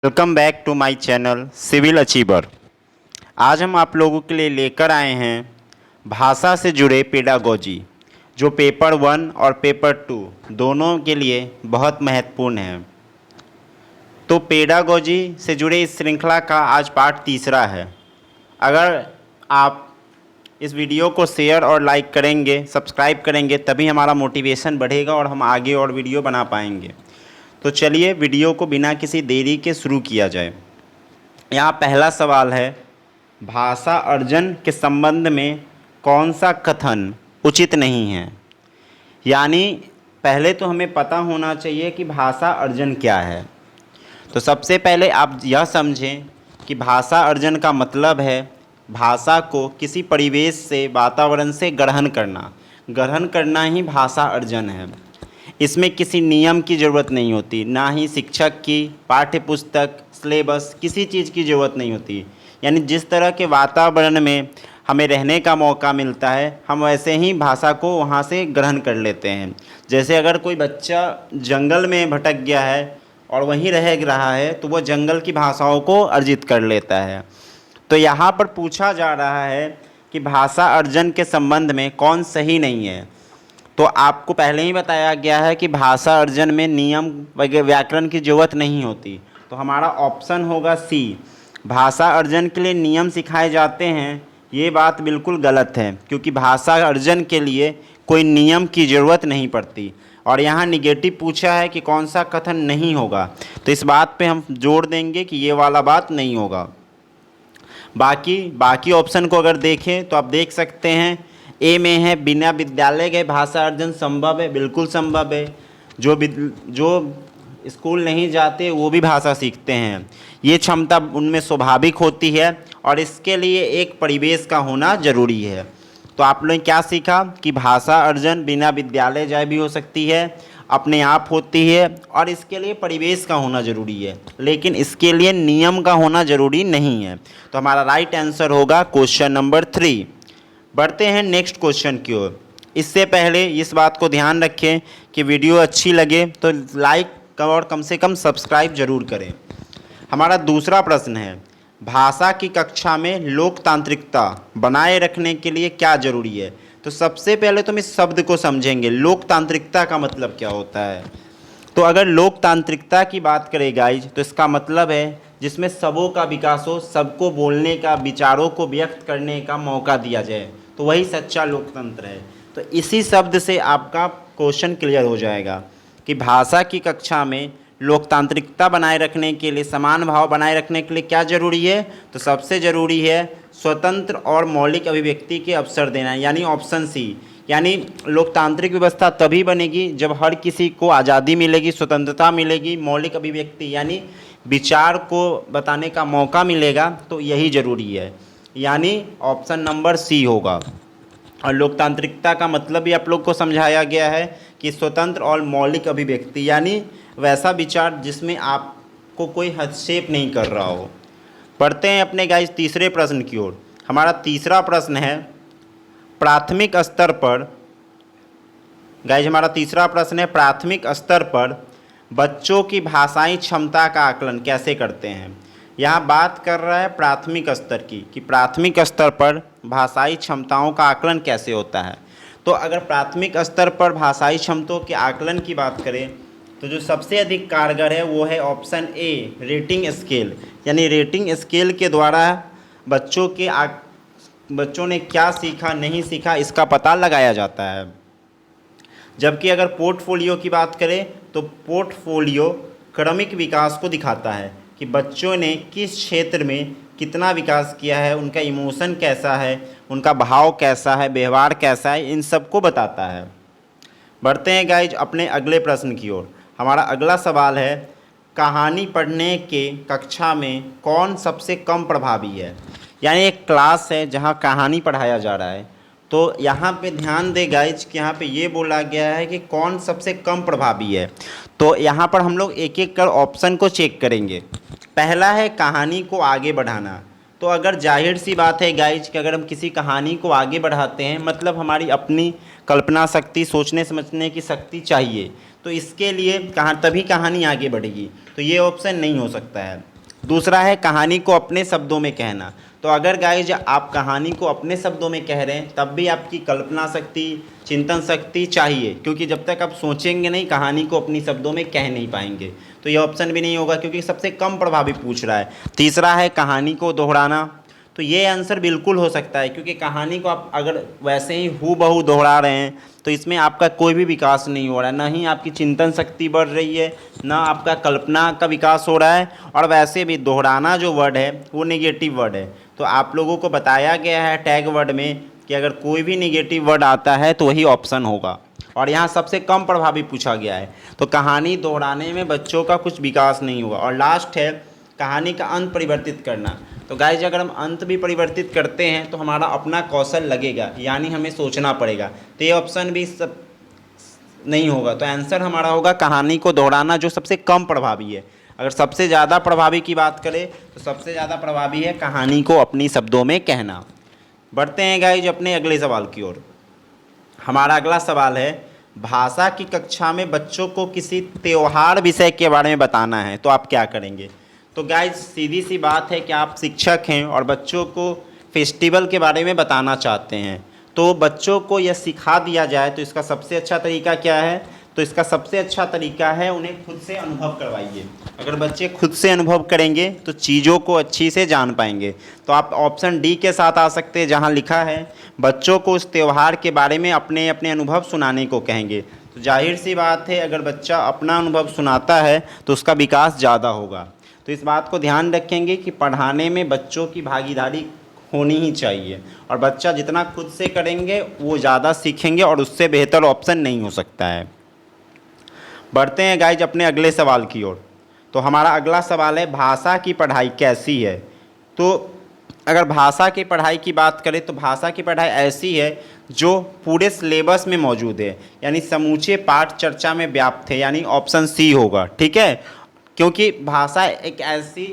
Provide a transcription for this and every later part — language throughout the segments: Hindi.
Welcome back to my channel civil achiever. आज हम आप लोगों के लिए लेकर आए हैं भाषा से जुड़े पेडागोजी, जो पेपर 1 और पेपर 2 दोनों के लिए बहुत महत्वपूर्ण है। तो पेडागोजी से जुड़े इस श्रृंखला का आज पार्ट तीसरा है। अगर आप इस वीडियो को शेयर और लाइक करेंगे, सब्सक्राइब करेंगे, तभी हमारा मोटिवेशन बढ़ेगा और हम आगे और वीडियो बना पाएंगे। तो चलिए वीडियो को बिना किसी देरी के शुरू किया जाए। यहाँ पहला सवाल है, भाषा अर्जन के संबंध में कौन सा कथन उचित नहीं है। यानी पहले तो हमें पता होना चाहिए कि भाषा अर्जन क्या है। तो सबसे पहले आप यह समझें कि भाषा अर्जन का मतलब है भाषा को किसी परिवेश से, वातावरण से ग्रहण करना ही भाषा अर्जन है। इसमें किसी नियम की ज़रूरत नहीं होती, ना ही शिक्षक की, पाठ्य पुस्तक, सिलेबस, किसी चीज़ की ज़रूरत नहीं होती। यानी जिस तरह के वातावरण में हमें रहने का मौका मिलता है, हम वैसे ही भाषा को वहाँ से ग्रहण कर लेते हैं। जैसे अगर कोई बच्चा जंगल में भटक गया है और वहीं रह रहा है, तो वह जंगल की भाषाओं को अर्जित कर लेता है। तो यहाँ पर पूछा जा रहा है कि भाषा अर्जन के संबंध में कौन सही नहीं है। तो आपको पहले ही बताया गया है कि भाषा अर्जन में नियम वगैरह व्याकरण की ज़रूरत नहीं होती। तो हमारा ऑप्शन होगा सी, भाषा अर्जन के लिए नियम सिखाए जाते हैं। ये बात बिल्कुल गलत है, क्योंकि भाषा अर्जन के लिए कोई नियम की ज़रूरत नहीं पड़ती। और यहाँ निगेटिव पूछा है कि कौन सा कथन नहीं होगा, तो इस बात पे हम जोड़ देंगे कि ये वाला बात नहीं होगा। बाकी ऑप्शन को अगर देखें तो आप देख सकते हैं, ए में है बिना विद्यालय गए भाषा अर्जन संभव है। बिल्कुल संभव है। जो स्कूल नहीं जाते वो भी भाषा सीखते हैं। ये क्षमता उनमें स्वाभाविक होती है और इसके लिए एक परिवेश का होना ज़रूरी है। तो आप लोगों ने क्या सीखा कि भाषा अर्जन बिना विद्यालय जाए भी हो सकती है, अपने आप होती है, और इसके लिए परिवेश का होना ज़रूरी है, लेकिन इसके लिए नियम का होना ज़रूरी नहीं है। तो हमारा राइट आंसर होगा क्वेश्चन नंबर 3। बढ़ते हैं नेक्स्ट क्वेश्चन की ओर। इससे पहले इस बात को ध्यान रखें कि वीडियो अच्छी लगे तो लाइक और कम से कम सब्सक्राइब जरूर करें। हमारा दूसरा प्रश्न है, भाषा की कक्षा में लोकतांत्रिकता बनाए रखने के लिए क्या ज़रूरी है। तो सबसे पहले तो हम इस शब्द को समझेंगे, लोकतांत्रिकता का मतलब क्या होता है। तो अगर लोकतांत्रिकता की बात करें गाइज, तो इसका मतलब है जिसमें सबों का विकास हो, सबको बोलने का, विचारों को व्यक्त करने का मौका दिया जाए, तो वही सच्चा लोकतंत्र है। तो इसी शब्द से आपका क्वेश्चन क्लियर हो जाएगा कि भाषा की कक्षा में लोकतांत्रिकता बनाए रखने के लिए, समान भाव बनाए रखने के लिए क्या ज़रूरी है। तो सबसे ज़रूरी है स्वतंत्र और मौलिक अभिव्यक्ति के अवसर देना, यानी ऑप्शन सी। यानी लोकतांत्रिक व्यवस्था तभी बनेगी जब हर किसी को आज़ादी मिलेगी, स्वतंत्रता मिलेगी, मौलिक अभिव्यक्ति यानी विचार को बताने का मौका मिलेगा। तो यही ज़रूरी है, यानी ऑप्शन नंबर सी होगा। और लोकतांत्रिकता का मतलब भी आप लोग को समझाया गया है कि स्वतंत्र और मौलिक अभिव्यक्ति, यानी वैसा विचार जिसमें आपको कोई हस्तक्षेप नहीं कर रहा हो। पढ़ते हैं अपने गाइस तीसरे प्रश्न की ओर। हमारा तीसरा प्रश्न है, प्राथमिक स्तर पर गाइस हमारा तीसरा प्रश्न है, प्राथमिक स्तर पर बच्चों की भाषाई क्षमता का आकलन कैसे करते हैं। यहाँ बात कर रहा है प्राथमिक स्तर की, कि प्राथमिक स्तर पर भाषाई क्षमताओं का आकलन कैसे होता है। तो अगर प्राथमिक स्तर पर भाषाई क्षमताओं के आकलन की बात करें, तो जो सबसे अधिक कारगर है वो है ऑप्शन ए, रेटिंग स्केल। यानी रेटिंग स्केल के द्वारा बच्चों ने क्या सीखा, नहीं सीखा, इसका पता लगाया जाता है। जबकि अगर पोर्टफोलियो की बात करें, तो पोर्टफोलियो क्रमिक विकास को दिखाता है कि बच्चों ने किस क्षेत्र में कितना विकास किया है, उनका इमोशन कैसा है, उनका भाव कैसा है, व्यवहार कैसा है, इन सब को बताता है। बढ़ते हैं गाइज अपने अगले प्रश्न की ओर। हमारा अगला सवाल है, कहानी पढ़ने के कक्षा में कौन सबसे कम प्रभावी है। यानी एक क्लास है जहाँ कहानी पढ़ाया जा रहा है, तो यहाँ पे ध्यान दे गाइज कि यहाँ पे ये बोला गया है कि कौन सबसे कम प्रभावी है। तो यहाँ पर हम लोग एक एक कर ऑप्शन को चेक करेंगे। पहला है कहानी को आगे बढ़ाना। तो अगर जाहिर सी बात है गाइज कि अगर हम किसी कहानी को आगे बढ़ाते हैं, मतलब हमारी अपनी कल्पना शक्ति, सोचने समझने की शक्ति चाहिए, तो इसके लिए तभी कहानी आगे बढ़ेगी। तो ये ऑप्शन नहीं हो सकता है। दूसरा है कहानी को अपने शब्दों में कहना। तो अगर गाइज आप कहानी को अपने शब्दों में कह रहे हैं तब भी आपकी कल्पना शक्ति, चिंतन शक्ति चाहिए, क्योंकि जब तक आप सोचेंगे नहीं कहानी को अपनी शब्दों में कह नहीं पाएंगे। तो ये ऑप्शन भी नहीं होगा क्योंकि सबसे कम प्रभावी पूछ रहा है। तीसरा है कहानी को दोहराना। तो ये आंसर बिल्कुल हो सकता है, क्योंकि कहानी को आप अगर वैसे ही हूबहू दोहरा रहे हैं तो इसमें आपका कोई भी विकास नहीं हो रहा है, ना ही आपकी चिंतन शक्ति बढ़ रही है, ना आपका कल्पना का विकास हो रहा है। और वैसे भी दोहराना जो वर्ड है वो नेगेटिव वर्ड है। तो आप लोगों को बताया गया है टैग वर्ड में कि अगर कोई भी नेगेटिव वर्ड आता है तो वही ऑप्शन होगा, और यहाँ सबसे कम प्रभावी पूछा गया है। तो कहानी दोहराने में बच्चों का कुछ विकास नहीं होगा। और लास्ट है कहानी का अंत परिवर्तित करना। तो गाइज अगर हम अंत भी परिवर्तित करते हैं तो हमारा अपना कौशल लगेगा, यानी हमें सोचना पड़ेगा। तो ये ऑप्शन भी सब नहीं होगा। तो आंसर हमारा होगा कहानी को दोहराना, जो सबसे कम प्रभावी है। अगर सबसे ज़्यादा प्रभावी की बात करें तो सबसे ज़्यादा प्रभावी है कहानी को अपनी शब्दों में कहना। बढ़ते हैं गाइज अपने अगले सवाल की ओर। हमारा अगला सवाल है भाषा की कक्षा में बच्चों को किसी त्योहार विषय के बारे में बताना है, तो आप क्या करेंगे। तो गाइज सीधी सी बात है कि आप शिक्षक हैं और बच्चों को फेस्टिवल के बारे में बताना चाहते हैं, तो बच्चों को यह सिखा दिया जाए तो इसका सबसे अच्छा तरीका क्या है। तो इसका सबसे अच्छा तरीका है उन्हें खुद से अनुभव करवाइए। अगर बच्चे खुद से अनुभव करेंगे तो चीज़ों को अच्छी से जान पाएंगे। तो आप ऑप्शन डी के साथ आ सकते हैं, जहां लिखा है बच्चों को उस त्यौहार के बारे में अपने अपने अनुभव सुनाने को कहेंगे। तो जाहिर सी बात है अगर बच्चा अपना अनुभव सुनाता है तो उसका विकास ज़्यादा होगा। तो इस बात को ध्यान रखेंगे कि पढ़ाने में बच्चों की भागीदारी होनी ही चाहिए, और बच्चा जितना खुद से करेंगे वो ज़्यादा सीखेंगे, और उससे बेहतर ऑप्शन नहीं हो सकता है। बढ़ते हैं गाइज अपने अगले सवाल की ओर। तो हमारा अगला सवाल है भाषा की पढ़ाई कैसी है। तो अगर भाषा की पढ़ाई की बात करें तो भाषा की पढ़ाई ऐसी है जो पूरे सिलेबस में मौजूद है, यानी समूचे पाठ चर्चा में व्याप्त है, यानी ऑप्शन सी होगा। ठीक है, क्योंकि भाषा एक ऐसी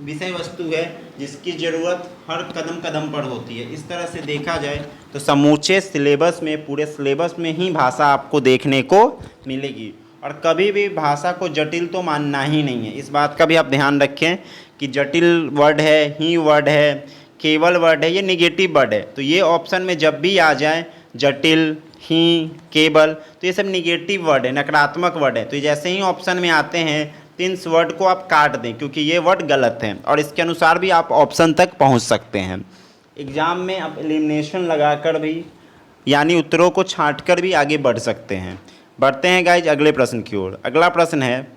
विषय वस्तु है जिसकी ज़रूरत हर कदम कदम पर होती है। इस तरह से देखा जाए तो समूचे सिलेबस में, पूरे सिलेबस में ही भाषा आपको देखने को मिलेगी, और कभी भी भाषा को जटिल तो मानना ही नहीं है। इस बात का भी आप ध्यान रखें कि जटिल वर्ड है, ही वर्ड है, केवल वर्ड है, ये निगेटिव वर्ड है। तो ये ऑप्शन में जब भी आ जाए जटिल, ही, केवल, तो ये सब निगेटिव वर्ड है, नकारात्मक वर्ड है। तो जैसे ही ऑप्शन में आते हैं तो इन वर्ड को आप काट दें, क्योंकि ये वर्ड गलत हैं, और इसके अनुसार भी आप ऑप्शन तक पहुंच सकते हैं। एग्ज़ाम में आप एलिमिनेशन लगाकर भी, यानी उत्तरों को छांटकर भी आगे बढ़ सकते हैं। बढ़ते हैं गाइज अगले प्रश्न की ओर। अगला प्रश्न है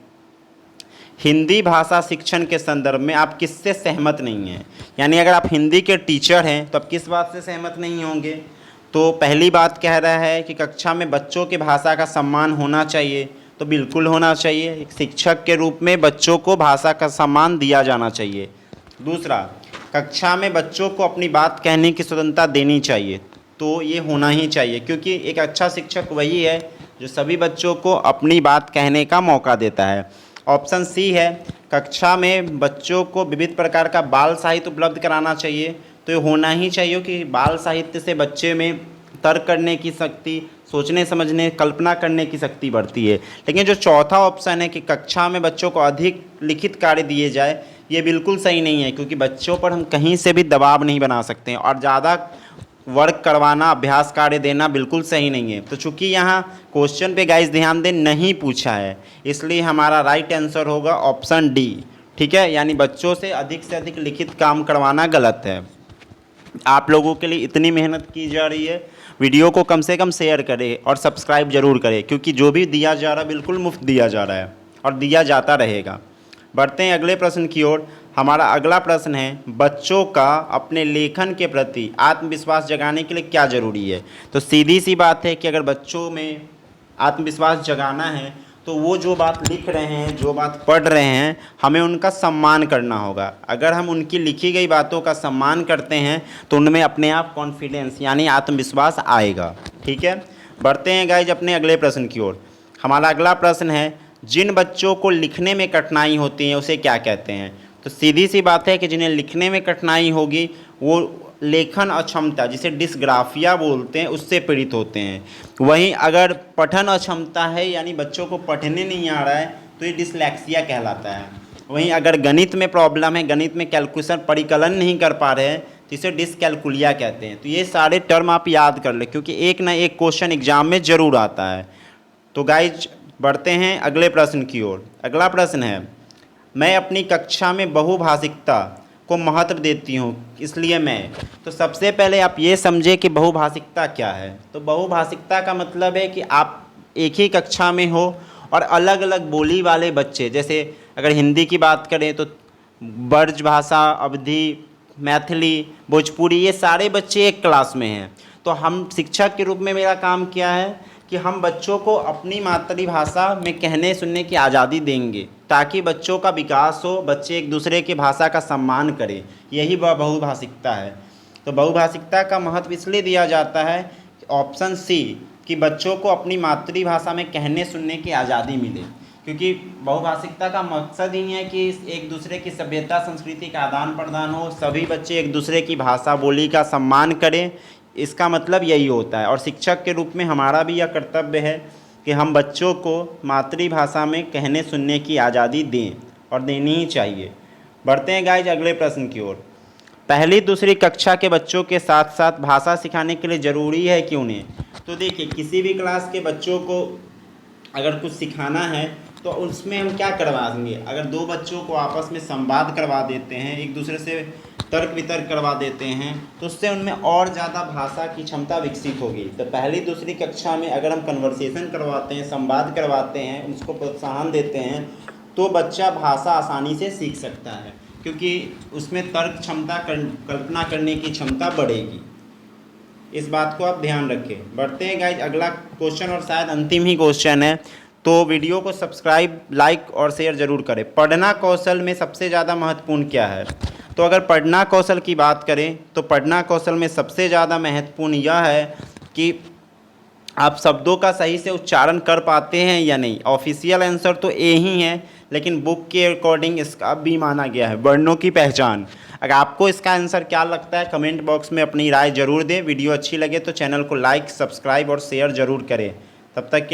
हिंदी भाषा शिक्षण के संदर्भ में आप किससे सहमत नहीं हैं। यानी अगर आप हिंदी के टीचर हैं तो आप किस बात से सहमत नहीं होंगे। तो पहली बात कह रहा है कि कक्षा में बच्चों की भाषा का सम्मान होना चाहिए, तो बिल्कुल होना चाहिए। एक शिक्षक के रूप में बच्चों को भाषा का सम्मान दिया जाना चाहिए। दूसरा, कक्षा में बच्चों को अपनी बात कहने की स्वतंत्रता देनी चाहिए, तो ये होना ही चाहिए, क्योंकि एक अच्छा शिक्षक वही है जो सभी बच्चों को अपनी बात कहने का मौका देता है। ऑप्शन सी है कक्षा में बच्चों को विविध प्रकार का बाल साहित्य उपलब्ध कराना चाहिए, तो ये होना ही चाहिए कि बाल साहित्य से बच्चे में तर्क करने की शक्ति, सोचने समझने, कल्पना करने की शक्ति बढ़ती है। लेकिन जो चौथा ऑप्शन है कि कक्षा में बच्चों को अधिक लिखित कार्य दिए जाए, ये बिल्कुल सही नहीं है, क्योंकि बच्चों पर हम कहीं से भी दबाव नहीं बना सकते हैं, और ज़्यादा वर्क करवाना, अभ्यास कार्य देना बिल्कुल सही नहीं है। तो चूंकि यहाँ क्वेश्चन पे गाइस ध्यान दें नहीं पूछा है, इसलिए हमारा राइट आंसर होगा ऑप्शन डी। ठीक है, यानी बच्चों से अधिक लिखित काम करवाना गलत है। आप लोगों के लिए इतनी मेहनत की जा रही है, वीडियो को कम से कम शेयर करें और सब्सक्राइब ज़रूर करें, क्योंकि जो भी दिया जा रहा है बिल्कुल मुफ्त दिया जा रहा है और दिया जाता रहेगा। बढ़ते हैं अगले प्रश्न की ओर। हमारा अगला प्रश्न है बच्चों का अपने लेखन के प्रति आत्मविश्वास जगाने के लिए क्या ज़रूरी है। तो सीधी सी बात है कि अगर बच्चों में आत्मविश्वास जगाना है तो वो जो बात लिख रहे हैं, जो बात पढ़ रहे हैं, हमें उनका सम्मान करना होगा। अगर हम उनकी लिखी गई बातों का सम्मान करते हैं तो उनमें अपने आप कॉन्फिडेंस यानी आत्मविश्वास आएगा। ठीक है, बढ़ते हैं गाइज अपने अगले प्रश्न की ओर। हमारा अगला प्रश्न है जिन बच्चों को लिखने में कठिनाई होती है उसे क्या कहते हैं। तो सीधी सी बात है कि जिन्हें लिखने में कठिनाई होगी वो लेखन अक्षमता, जिसे डिस्ग्राफिया बोलते हैं, उससे पीड़ित होते हैं। वहीं अगर पठन अक्षमता है, यानी बच्चों को पढ़ने नहीं आ रहा है, तो ये डिसलेक्सिया कहलाता है। वहीं अगर गणित में प्रॉब्लम है, गणित में कैलकुलेशन परिकलन नहीं कर पा रहे हैं, तो इसे डिसकैलकुलिया कहते हैं। तो ये सारे टर्म आप याद कर ले, क्योंकि एक ना एक क्वेश्चन एग्जाम में ज़रूर आता है। तो गाइज बढ़ते हैं अगले प्रश्न की ओर। अगला प्रश्न है, मैं अपनी कक्षा में बहुभाषिकता को महत्व देती हूँ, इसलिए मैं। तो सबसे पहले आप ये समझे कि बहुभाषिकता क्या है। तो बहुभाषिकता का मतलब है कि आप एक ही कक्षा में हो और अलग अलग बोली वाले बच्चे, जैसे अगर हिंदी की बात करें तो ब्रज भाषा, अवधी, मैथिली, भोजपुरी, ये सारे बच्चे एक क्लास में हैं। तो हम शिक्षक के रूप में मेरा काम क्या है कि हम बच्चों को अपनी मातृभाषा में कहने सुनने की आज़ादी देंगे, ताकि बच्चों का विकास हो, बच्चे एक दूसरे की भाषा का सम्मान करें। यही बहुभाषिकता है। तो बहुभाषिकता का महत्व इसलिए दिया जाता है, ऑप्शन सी, कि बच्चों को अपनी मातृभाषा में कहने सुनने की आज़ादी मिले। क्योंकि बहुभाषिकता का मकसद ही है कि एक दूसरे की सभ्यता संस्कृति का आदान प्रदान हो, सभी बच्चे एक दूसरे की भाषा बोली का सम्मान करें। इसका मतलब यही होता है। और शिक्षक के रूप में हमारा भी यह कर्तव्य है कि हम बच्चों को मातृभाषा में कहने सुनने की आज़ादी दें, और देनी ही चाहिए। बढ़ते हैं गाइज अगले प्रश्न की ओर। पहली दूसरी कक्षा के बच्चों के साथ साथ भाषा सिखाने के लिए ज़रूरी है कि उन्हें। तो देखिए, किसी भी क्लास के बच्चों को अगर कुछ सिखाना है तो उसमें हम क्या करवाएंगे। अगर दो बच्चों को आपस में संवाद करवा देते हैं, एक दूसरे से तर्क वितर्क करवा देते हैं, तो उससे उनमें और ज़्यादा भाषा की क्षमता विकसित होगी। तो पहली दूसरी कक्षा में अगर हम कन्वर्सेशन करवाते हैं, संवाद करवाते हैं, उसको प्रोत्साहन देते हैं, तो बच्चा भाषा आसानी से सीख सकता है, क्योंकि उसमें तर्क क्षमता, कल्पना करने की क्षमता बढ़ेगी। इस बात को आप ध्यान रखें। बढ़ते हैं गाइज अगला क्वेश्चन, और शायद अंतिम ही क्वेश्चन है। तो वीडियो को सब्सक्राइब, लाइक और शेयर ज़रूर करें। पढ़ना कौशल में सबसे ज़्यादा महत्वपूर्ण क्या है। तो अगर पढ़ना कौशल की बात करें तो पढ़ना कौशल में सबसे ज़्यादा महत्वपूर्ण यह है कि आप शब्दों का सही से उच्चारण कर पाते हैं या नहीं। ऑफिशियल आंसर तो ए ही है, लेकिन बुक के अकॉर्डिंग इसका भी माना गया है वर्णों की पहचान। अगर आपको इसका आंसर क्या लगता है, कमेंट बॉक्स में अपनी राय ज़रूर दें। वीडियो अच्छी लगे तो चैनल को लाइक, सब्सक्राइब और शेयर ज़रूर करें। तब तक के